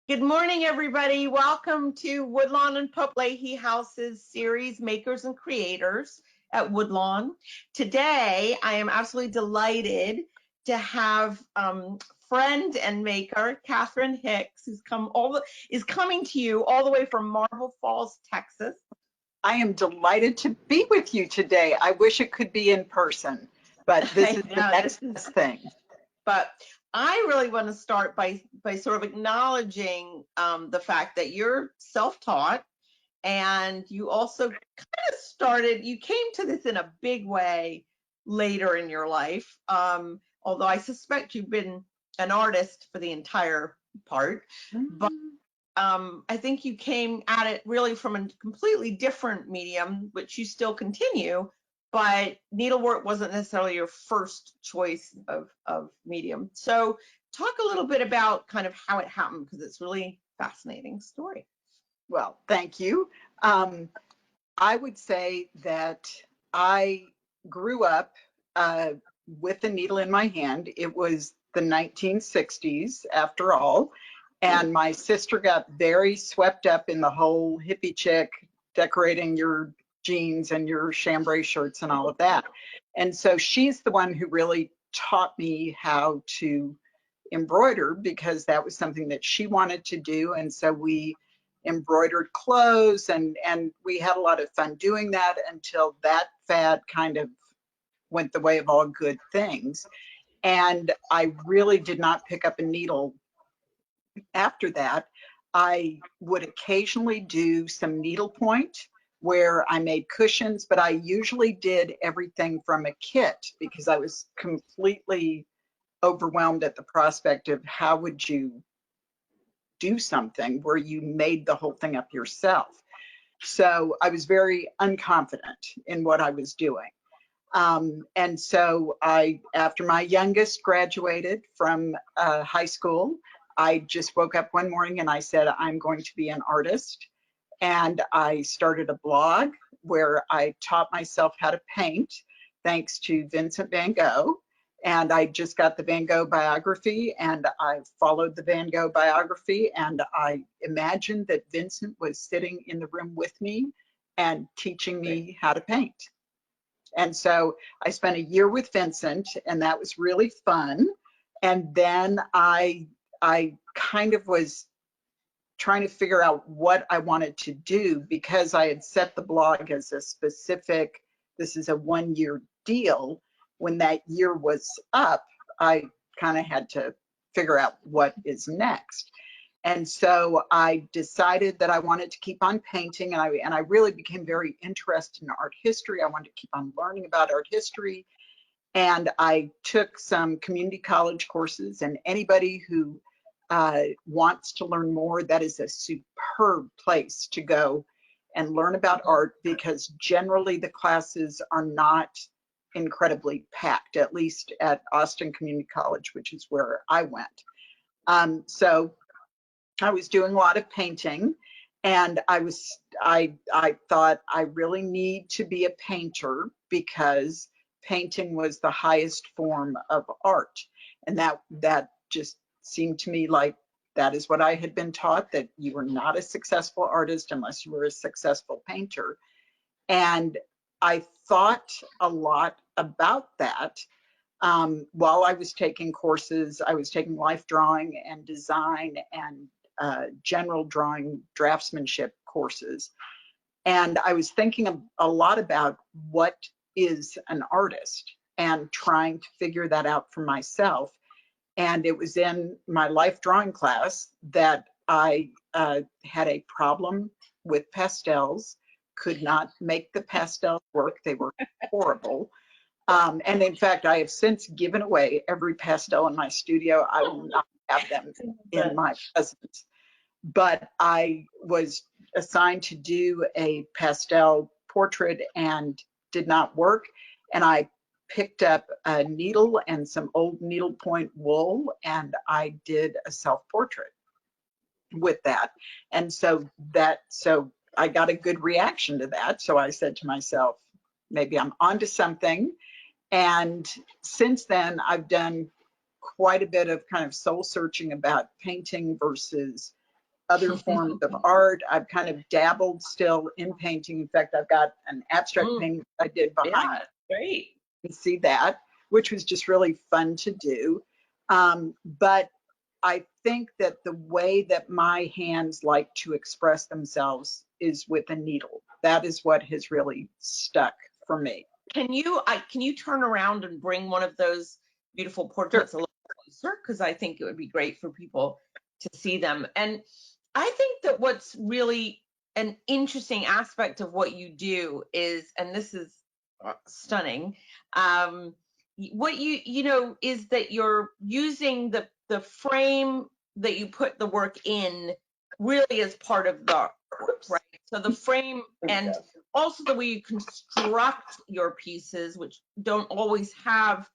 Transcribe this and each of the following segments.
Good morning, everybody. Welcome to Woodlawn and Pope-Leighey House's series, Makers and Creators at Woodlawn. Today, I am absolutely delighted to have friend and maker Catherine Hicks, who's coming to you all the way from Marble Falls, Texas. I am delighted to be with you today. I wish it could be in person, but this is the next thing. But I really want to start by sort of acknowledging the fact that you're self-taught, and you also you came to this in a big way later in your life, although I suspect you've been an artist for the entire part. But I think you came at it really from a completely different medium, which you still continue, but needlework wasn't necessarily your first choice of medium. So talk a little bit about kind of how it happened, because it's really fascinating story. Well, thank you. I would say that I grew up with a needle in my hand. It was the 1960s, after all, and my sister got very swept up in the whole hippie chick, decorating your jeans and your chambray shirts and all of that. And so she's the one who really taught me how to embroider, because that was something that she wanted to do. And so we embroidered clothes, and we had a lot of fun doing that until that fad kind of went the way of all good things. And I really did not pick up a needle after that. I would occasionally do some needlepoint where I made cushions, but I usually did everything from a kit because I was completely overwhelmed at the prospect of how would you do something where you made the whole thing up yourself. So I was very unconfident in what I was doing. And so after my youngest graduated from high school, I just woke up one morning and I said, I'm going to be an artist. And I started a blog where I taught myself how to paint, thanks to Vincent van Gogh. And I just got the Van Gogh biography, and I followed the Van Gogh biography, and I imagined that Vincent was sitting in the room with me and teaching me how to paint. And so I spent a year with Vincent, and that was really fun. And then I kind of was trying to figure out what I wanted to do, because I had set the blog as a specific, this is a 1-year deal. When that year was up, I kind of had to figure out what is next. And so I decided that I wanted to keep on painting, and I really became very interested in art history. I wanted to keep on learning about art history. And I took some community college courses, and anybody who wants to learn more, that is a superb place to go and learn about art, because generally the classes are not incredibly packed, at least at Austin Community College, which is where I went. So I was doing a lot of painting, and I thought I really need to be a painter, because painting was the highest form of art. And that just seemed to me like that is what I had been taught, that you were not a successful artist unless you were a successful painter. And I thought a lot about that while I was taking courses. I was taking life drawing and design and general drawing draftsmanship courses. And I was thinking a lot about what is an artist and trying to figure that out for myself. And it was in my life drawing class that I had a problem with pastels, could not make the pastels work. They were horrible. And in fact, I have since given away every pastel in my studio. I will not have them in my presence. But I was assigned to do a pastel portrait and did not work. And I picked up a needle and some old needlepoint wool, and I did a self-portrait with that. And so I got a good reaction to that. So I said to myself, maybe I'm onto something. And since then, I've done quite a bit of kind of soul searching about painting versus other forms of art. I've kind of dabbled still in painting. In fact, I've got an abstract painting I did behind Yeah, great. me. See that, which was just really fun to do. But I think that the way that my hands like to express themselves is with a needle. That is what has really stuck for me. Can you turn around and bring one of those beautiful Sure. portraits a little closer? Because I think it would be great for people to see them. And I think that what's really an interesting aspect of what you do is, and this is stunning, what you know is that you're using the frame that you put the work in really as part of the work, right? So the frame and also the way you construct your pieces, which don't always have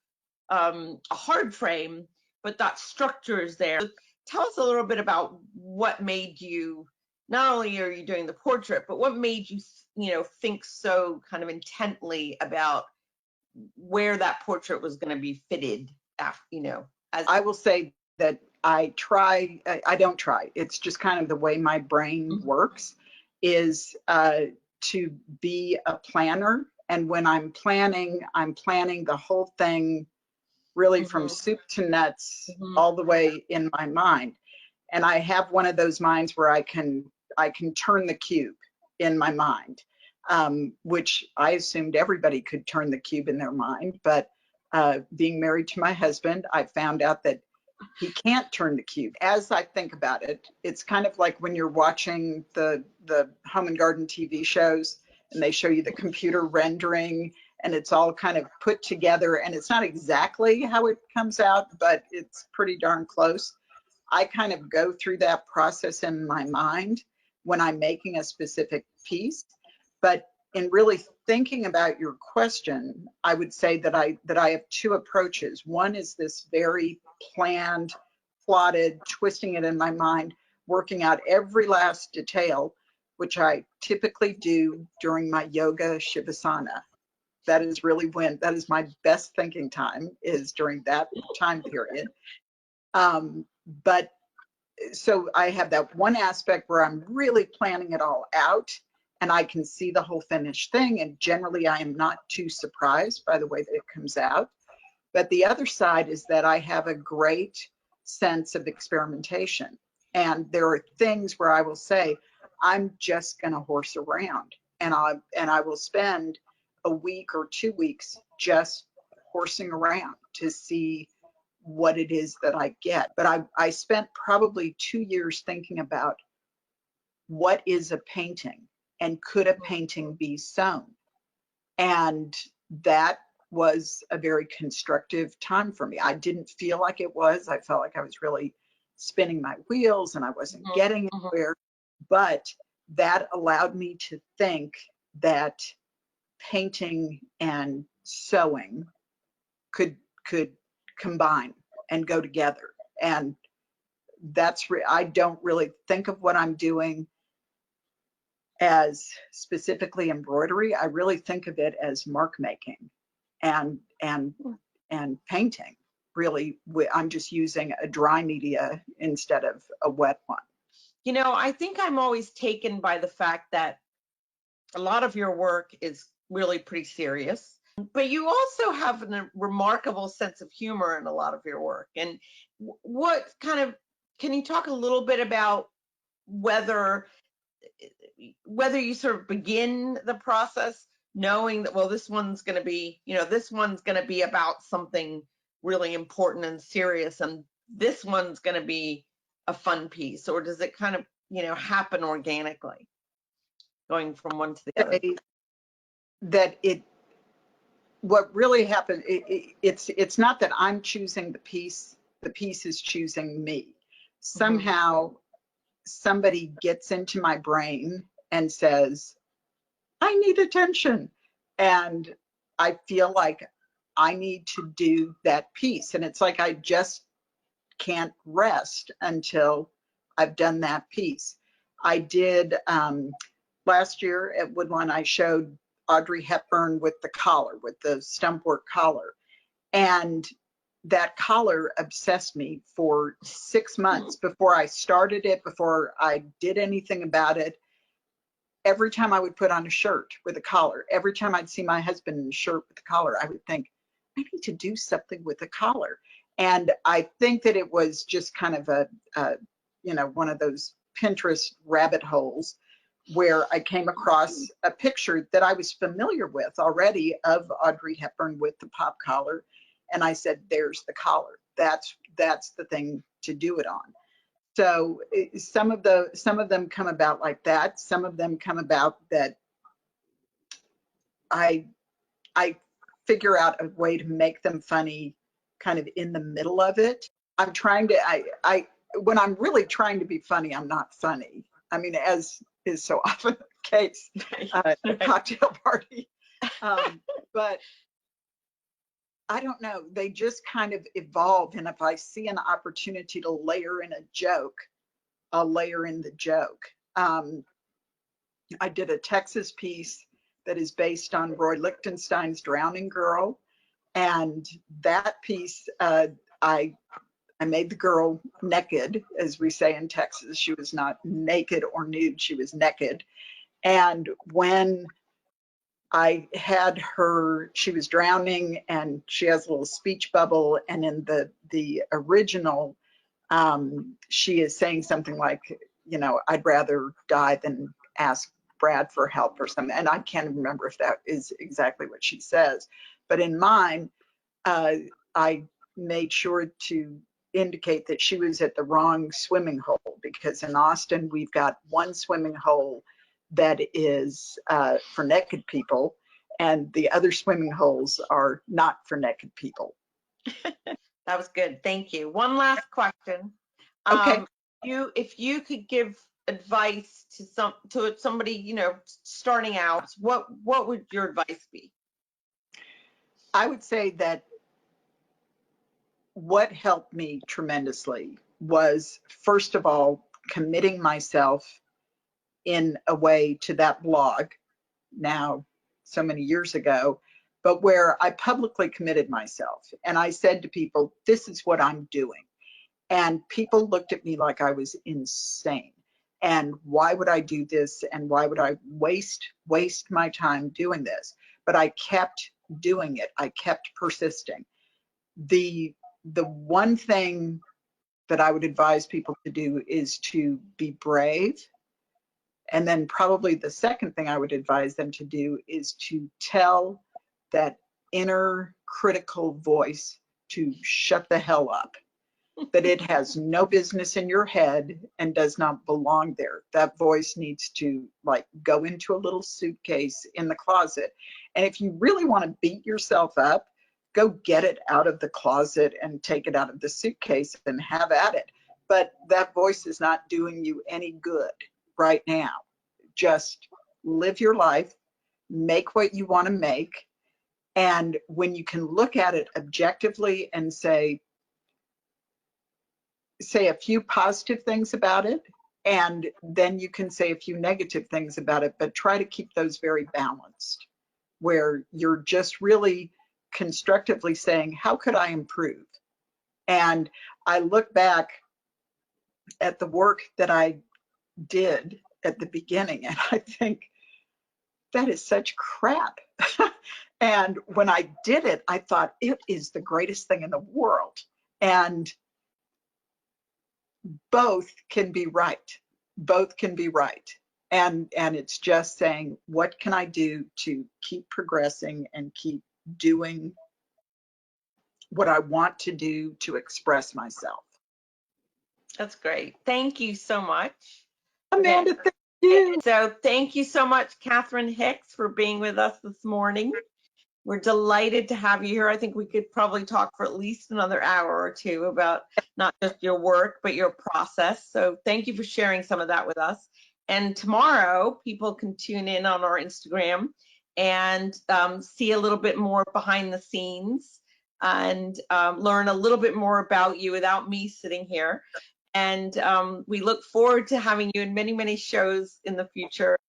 a hard frame, but that structure is there. So tell us a little bit about what made you, not only are you doing the portrait, but what made you, you know, think so kind of intently about where that portrait was going to be fitted after, you know, as I will say that I don't try. It's just kind of the way my brain works is to be a planner. And when I'm planning the whole thing really from soup to nuts all the way in my mind. And I have one of those minds where I can turn the cube in my mind, which I assumed everybody could turn the cube in their mind. But being married to my husband, I found out that he can't turn the cube. As I think about it, it's kind of like when you're watching the home and garden TV shows and they show you the computer rendering and it's all kind of put together and it's not exactly how it comes out, but it's pretty darn close. I kind of go through that process in my mind when I'm making a specific piece. But in really thinking about your question, I would say that I have two approaches. One is this very planned, plotted, twisting it in my mind, working out every last detail, which I typically do during my yoga shavasana. That is my best thinking time, is during that time period. But so I have that one aspect where I'm really planning it all out and I can see the whole finished thing. And generally I am not too surprised by the way that it comes out. But the other side is that I have a great sense of experimentation. And there are things where I will say, I'm just going to horse around and I will spend a week or 2 weeks just horsing around to see what it is that I get. But I spent probably 2 years thinking about what is a painting and could a painting be sewn? And that was a very constructive time for me. I didn't feel like it was. I felt like I was really spinning my wheels and I wasn't getting anywhere. But that allowed me to think that painting and sewing could combine and go together. And I don't really think of what I'm doing as specifically embroidery. I really think of it as mark making and painting. Really, I'm just using a dry media instead of a wet one. You know, I think I'm always taken by the fact that a lot of your work is really pretty serious, but you also have a remarkable sense of humor in a lot of your work. And what kind of, can you talk a little bit about whether you sort of begin the process knowing that, well, this one's going to be, you know, this one's going to be about something really important and serious, and this one's going to be a fun piece, or does it kind of, you know, happen organically going from one to the other? That what really happened, it's not that I'm choosing the piece is choosing me. Somehow somebody gets into my brain and says, I need attention. And I feel like I need to do that piece. And it's like I just can't rest until I've done that piece. I did last year at Woodlawn, I showed Audrey Hepburn with the collar, with the stump work collar. And that collar obsessed me for 6 months before I started it, before I did anything about it. Every time I would put on a shirt with a collar, every time I'd see my husband in a shirt with a collar, I would think, I need to do something with a collar. And I think that it was just kind of one of those Pinterest rabbit holes where I came across a picture that I was familiar with already of Audrey Hepburn with the pop collar. And I said, there's the collar. That's the thing to do it on. So some of them come about like that. Some of them come about that I figure out a way to make them funny kind of in the middle of it. I'm trying to, when I'm really trying to be funny, I'm not funny. I mean, as is so often the case at a cocktail party. But I don't know, they just kind of evolve. And if I see an opportunity to layer in a joke, I'll layer in the joke. I did a Texas piece that is based on Roy Lichtenstein's Drowning Girl. And that piece, I made the girl naked, as we say in Texas. She was not naked or nude, she was naked. And when I had her, she was drowning and she has a little speech bubble. And in the original, she is saying something like, you know, I'd rather die than ask Brad for help or something. And I can't remember if that is exactly what she says. But in mine, I made sure to indicate that she was at the wrong swimming hole, because in Austin, we've got one swimming hole that is for naked people, and the other swimming holes are not for naked people. That was good. Thank you. One last question. Okay. If you could give advice to somebody, you know, starting out, what would your advice be? I would say that what helped me tremendously was, first of all, committing myself in a way to that blog now so many years ago, but where I publicly committed myself. And I said to people, this is what I'm doing. And people looked at me like I was insane. And why would I do this? And why would I waste my time doing this? But I kept doing it. I kept persisting. The one thing that I would advise people to do is to be brave. And then probably the second thing I would advise them to do is to tell that inner critical voice to shut the hell up, that it has no business in your head and does not belong there. That voice needs to like go into a little suitcase in the closet. And if you really want to beat yourself up, go get it out of the closet and take it out of the suitcase and have at it. But that voice is not doing you any good right now. Just live your life, make what you want to make. And when you can look at it objectively and say a few positive things about it, and then you can say a few negative things about it, but try to keep those very balanced, where you're just really constructively saying, how could I improve? And I look back at the work that I did at the beginning, and I think that is such crap. And when I did it, I thought it is the greatest thing in the world. And both can be right. Both can be right. And it's just saying, what can I do to keep progressing and keep doing what I want to do to express myself? That's great. Thank you so much. Amanda, thank you. So thank you so much, Catherine Hicks, for being with us this morning. We're delighted to have you here. I think we could probably talk for at least another hour or two about not just your work, but your process. So thank you for sharing some of that with us. And tomorrow, people can tune in on our Instagram and see a little bit more behind the scenes and learn a little bit more about you without me sitting here. And we look forward to having you in many, many shows in the future.